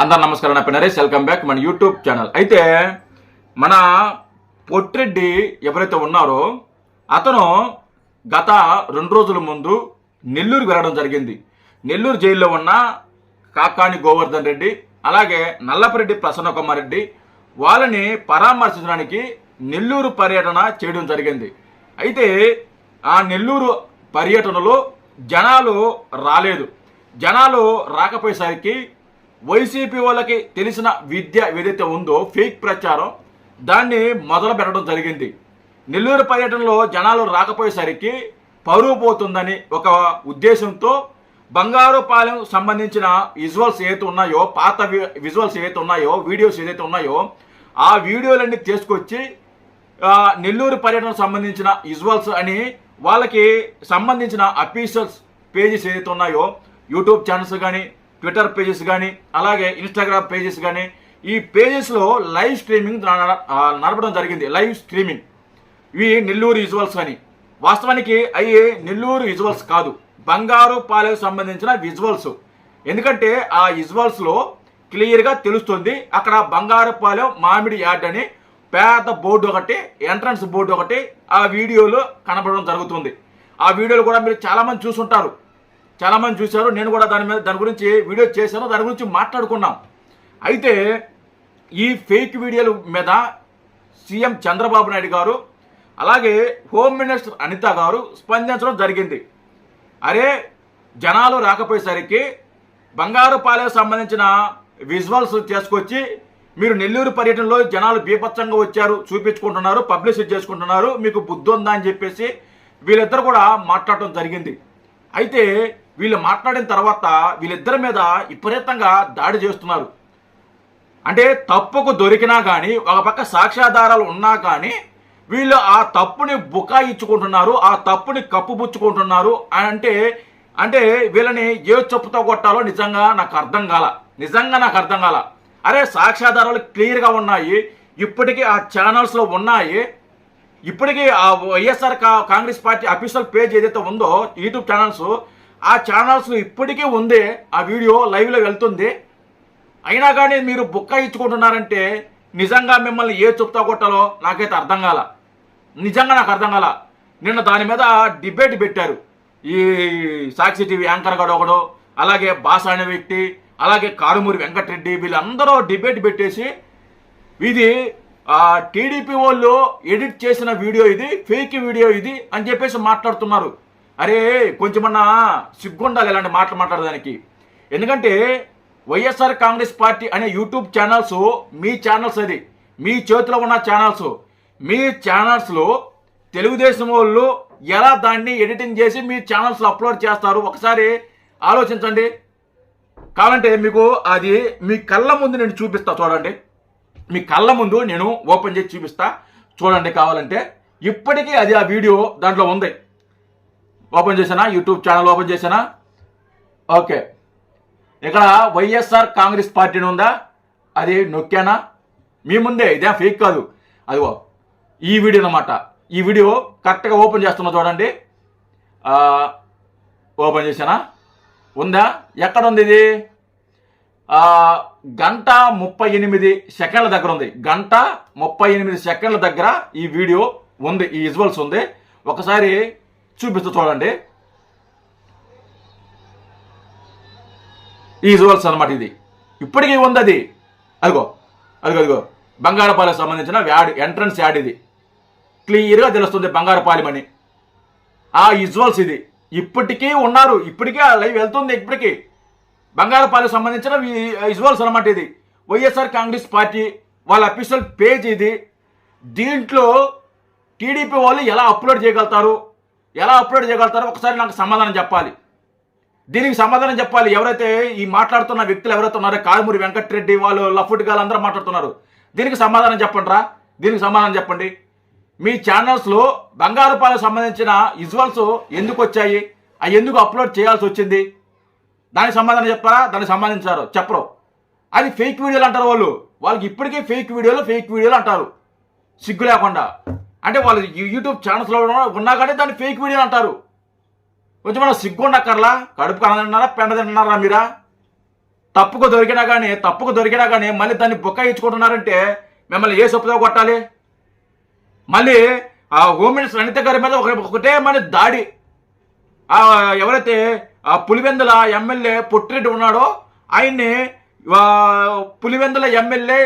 అందరు నమస్కారం. నా పేరు నరేష్. వెల్కమ్ బ్యాక్ మన యూట్యూబ్ ఛానల్. అయితే మన పొట్టిరెడ్డి ఎవరైతే ఉన్నారో అతను గత 2 రోజుల ముందు నెల్లూరు వెళ్ళడం జరిగింది. నెల్లూరు జైల్లో ఉన్న కాకాని గోవర్ధన్ రెడ్డి అలాగే నల్లపరెడ్డి ప్రసన్న కుమార్ రెడ్డి వాళ్ళని పరామర్శించడానికి నెల్లూరు పర్యటన చేయడం జరిగింది. అయితే ఆ నెల్లూరు పర్యటనలో జనాలు రాలేదు. జనాలు రాకపోయేసరికి వైసీపీ వాళ్ళకి తెలిసిన విద్య ఏదైతే ఉందో ఫేక్ ప్రచారం దాన్ని మొదలు పెట్టడం జరిగింది. నెల్లూరు పర్యటనలో జనాలు రాకపోయేసరికి పరువు పోతుందని ఒక ఉద్దేశంతో బంగారుపాలెం సంబంధించిన విజువల్స్ ఏదైతే ఉన్నాయో, పాత విజువల్స్ ఏదైతే ఉన్నాయో, వీడియోస్ ఏదైతే ఉన్నాయో ఆ వీడియోలన్నీ తీసుకొచ్చి నెల్లూరు పర్యటనకు సంబంధించిన విజువల్స్ అని వాళ్ళకి సంబంధించిన అఫీషియల్స్ పేజెస్ ఏదైతే ఉన్నాయో, యూట్యూబ్ ఛానల్స్ కానీ, ట్విట్టర్ పేజెస్ కానీ, అలాగే ఇన్స్టాగ్రామ్ పేజెస్ కానీ, ఈ పేజెస్లో లైవ్ స్ట్రీమింగ్ నడపడం జరిగింది. లైవ్ స్ట్రీమింగ్ ఇవి నెల్లూరు విజువల్స్ అని. వాస్తవానికి అవి నెల్లూరు విజువల్స్ కాదు, బంగారుపాలెం సంబంధించిన విజువల్స్. ఎందుకంటే ఆ విజువల్స్లో క్లియర్గా తెలుస్తుంది అక్కడ బంగారుపాలెం మామిడి యార్డ్ అని పెద్ద బోర్డు ఒకటి, ఎంట్రన్స్ బోర్డు ఒకటి ఆ వీడియోలో కనబడడం జరుగుతుంది. ఆ వీడియోలు కూడా మీరు చాలామంది చూసుంటారు, చాలామంది చూశారు. నేను కూడా దాని గురించి వీడియో చేశాను, దాని గురించి మాట్లాడుకున్నాం. అయితే ఈ ఫేక్ వీడియోల మీద సీఎం చంద్రబాబు నాయుడు గారు అలాగే హోమ్ మినిస్టర్ అనిత గారు స్పందించడం జరిగింది. అరే జనాలు రాకపోయేసరికి బంగారుపాలెం సంబంధించిన విజువల్స్ చేసుకొచ్చి మీరు నెల్లూరు పర్యటనలో జనాలు బీభత్సంగా వచ్చారు, చూపించుకుంటున్నారు, పబ్లిసిటీ చేసుకుంటున్నారు, మీకు బుద్ధి ఉందా అని చెప్పేసి వీళ్ళిద్దరు కూడా మాట్లాడటం జరిగింది. అయితే వీళ్ళు మాట్లాడిన తర్వాత వీళ్ళిద్దరి మీద విపరీతంగా దాడి చేస్తున్నారు. అంటే తప్పుకు దొరికినా కానీ, ఒక పక్క సాక్ష్యాధారాలు ఉన్నా కానీ వీళ్ళు ఆ తప్పుని బుకాయించుకుంటున్నారు, ఆ తప్పుని కప్పుపుచ్చుకుంటున్నారు. అంటే వీళ్ళని ఏ చెప్పుతో కొట్టాలో నిజంగా నాకు అర్థం కాల. అరే సాక్ష్యాధారాలు క్లియర్గా ఉన్నాయి, ఇప్పటికీ ఆ ఛానల్స్లో ఉన్నాయి, ఇప్పటికీ ఆ YSR Congress party official page ఏదైతే ఉందో యూట్యూబ్ ఛానల్స్, ఆ ఛానల్స్ ఇప్పటికీ ఉంది, ఆ వీడియో లైవ్లో వెళ్తుంది. అయినా కానీ మీరు బుక్కాయించుకుంటున్నారంటే నిజంగా మిమ్మల్ని ఏ చెప్తా కొట్టాలో నాకైతే అర్థం కాల. నిన్న దాని మీద డిబేట్ పెట్టారు. ఈ సాక్షి టీవీ యాంకర్ గడు ఒకడు, అలాగే బాస అనే వ్యక్తి, అలాగే కారుమూరి వెంకటరెడ్డి, వీళ్ళందరూ డిబేట్ పెట్టేసి ఇది టీడీపీ వాళ్ళు ఎడిట్ చేసిన వీడియో ఇది, ఫేక్ వీడియో ఇది అని చెప్పేసి మాట్లాడుతున్నారు. అరే కొంచెమన్నా సిగ్గుండాలి ఇలాంటి మాటలు మాట్లాడడానికి. ఎందుకంటే వైఎస్ఆర్ కాంగ్రెస్ పార్టీ అనే యూట్యూబ్ ఛానల్స్ మీ ఛానల్స్, అది మీ చేతిలో ఉన్న ఛానల్స్. మీ ఛానల్స్లో తెలుగుదేశం వాళ్ళు ఎలా దాన్ని ఎడిటింగ్ చేసి మీ ఛానల్స్లో అప్లోడ్ చేస్తారు ఒకసారి ఆలోచించండి. కావాలంటే మీకు అది మీ కళ్ళ ముందు నేను చూపిస్తా, చూడండి. మీ కళ్ళ ముందు నేను ఓపెన్ చేసి చూపిస్తా, చూడండి. కావాలంటే ఇప్పటికీ అది ఆ వీడియో దాంట్లో ఉంది. ఓపెన్ చేసానా, యూట్యూబ్ ఛానల్ ఓపెన్ చేసానా? ఓకే, ఇక్కడ వైఎస్ఆర్ కాంగ్రెస్ పార్టీని ఉందా, అది నొక్కానా? మీ ముందే, ఇదే ఫేక్ కాదు. అదిగో ఈ వీడియో అన్నమాట. ఈ వీడియో కరెక్ట్గా ఓపెన్ చేస్తున్నా చూడండి. ఓపెన్ చేసానా? ఉందా? ఎక్కడ ఉంది ఇది? 1:38 దగ్గర ఉంది. 1:38 దగ్గర ఈ వీడియో ఉంది, ఈ విజువల్స్ ఉంది. ఒకసారి చూపిస్తూ చూడండి. ఈ విజువల్స్ అనమాట. ఇది ఇప్పటికీ ఉంది. అది అదిగో బంగారుపాలెం సంబంధించిన యాడ్, ఎంట్రన్స్ యాడ్. ఇది క్లియర్గా తెలుస్తుంది బంగారుపాలెం అని. ఆ విజువల్స్ ఇది ఇప్పటికీ ఉన్నారు, ఇప్పటికీ ఆ లైవ్ వెళ్తుంది. ఇప్పటికీ బంగారుపాలెం సంబంధించిన విజువల్స్ అనమాట. ఇది వైఎస్ఆర్ కాంగ్రెస్ పార్టీ వాళ్ళ అఫీషియల్ పేజ్ ఇది. దీంట్లో టీడీపీ వాళ్ళు ఎలా అప్లోడ్ చేయగలుగుతారు ఒకసారి నాకు సమాధానం చెప్పాలి. దీనికి సమాధానం చెప్పాలి ఎవరైతే ఈ మాట్లాడుతున్న వ్యక్తులు ఎవరైతే ఉన్నారో, కారుమూరి వెంకటరెడ్డి వాళ్ళు, లఫుట్ గాలు అందరూ మాట్లాడుతున్నారు. దీనికి సమాధానం చెప్పండి. మీ ఛానల్స్లో బంగారుపాలెం సంబంధించిన విజువల్స్ ఎందుకు వచ్చాయి, అవి ఎందుకు అప్లోడ్ చేయాల్సి వచ్చింది, దానికి సమాధానం చెప్పారా? దానికి సంబంధించారు చెప్పరు. అది ఫేక్ వీడియోలు అంటారు వాళ్ళకి ఇప్పటికీ ఫేక్ వీడియోలు అంటారు సిగ్గు లేకుండా. అంటే వాళ్ళు యూట్యూబ్ ఛానల్స్లో ఉన్నా కానీ దాన్ని ఫేక్ వీడియోలు అంటారు. కొంచెం మనం సిగ్గు ఉండక్కర్లా? కడుపు కనదన్నారా, పెండ తింటున్నారా మీరా? తప్పుకు దొరికినా కానీ మళ్ళీ దాన్ని బుకాయించుకుంటున్నారంటే మిమ్మల్ని ఏ సొప్పుతో కొట్టాలి? మళ్ళీ ఆ హోమ్ మినిస్టర్ అనిత గారి మీద ఒకటే మన దాడి. ఎవరైతే ఆ పులివెందుల ఎమ్మెల్యే పొట్టిరెడ్డి ఉన్నాడో ఆయన్ని పులివెందుల ఎమ్మెల్యే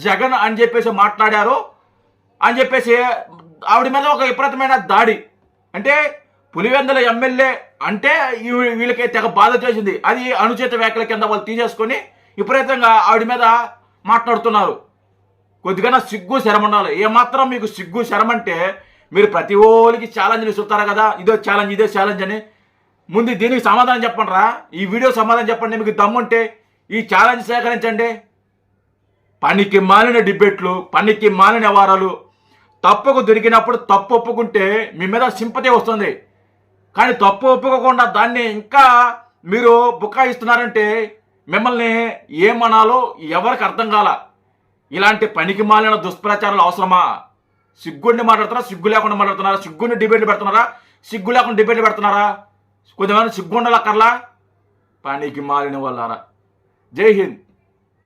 జగన్ అని చెప్పేసి మాట్లాడారు అని చెప్పేసి ఆవిడ మీద ఒక విపరీతమైన దాడి. అంటే పులివెందుల ఎమ్మెల్యే అంటే వీళ్ళకి తెగ బాధ చేసింది. అది అనుచిత వ్యాఖ్యల కింద వాళ్ళు తీసేసుకొని విపరీతంగా ఆవిడ మీద మాట్లాడుతున్నారు. కొద్దిగా సిగ్గు శరం ఉండాలి. ఏమాత్రం మీకు సిగ్గు శరం అంటే మీరు ప్రతి ఓళ్ళకి ఛాలెంజ్లు చూస్తారా కదా, ఇదే ఛాలెంజ్ అని. ముందు దీనికి సమాధానం చెప్పండి రా, ఈ వీడియో సమాధానం చెప్పండి. మీకు దమ్ముంటే ఈ ఛాలెంజ్ సేకరించండి. పనికి మాలిన డిబేట్లు, పనికి మాలిన వ్యవహారాలు. తప్పుకు దొరికినప్పుడు తప్పు ఒప్పుకుంటే మీ మీద సింపతి వస్తుంది. కానీ తప్పు ఒప్పుకోకుండా దాన్ని ఇంకా మీరు బుకాయిస్తున్నారంటే మిమ్మల్ని ఏమనాలో ఎవరికి అర్థం కాల. ఇలాంటి పనికి మాలిన దుష్ప్రచారాలు అవసరమా? సిగ్గుండి మాట్లాడుతున్నారా, సిగ్గు లేకుండా మాట్లాడుతున్నారా? సిగ్గుండి డిబేట్లు పెడుతున్నారా, సిగ్గు లేకుండా డిబేట్లు పెడుతున్నారా? కొద్దిమంది సిగ్గుండాలక్కర్లా? పనికి మాలిన వాళ్ళారా. జై హింద్.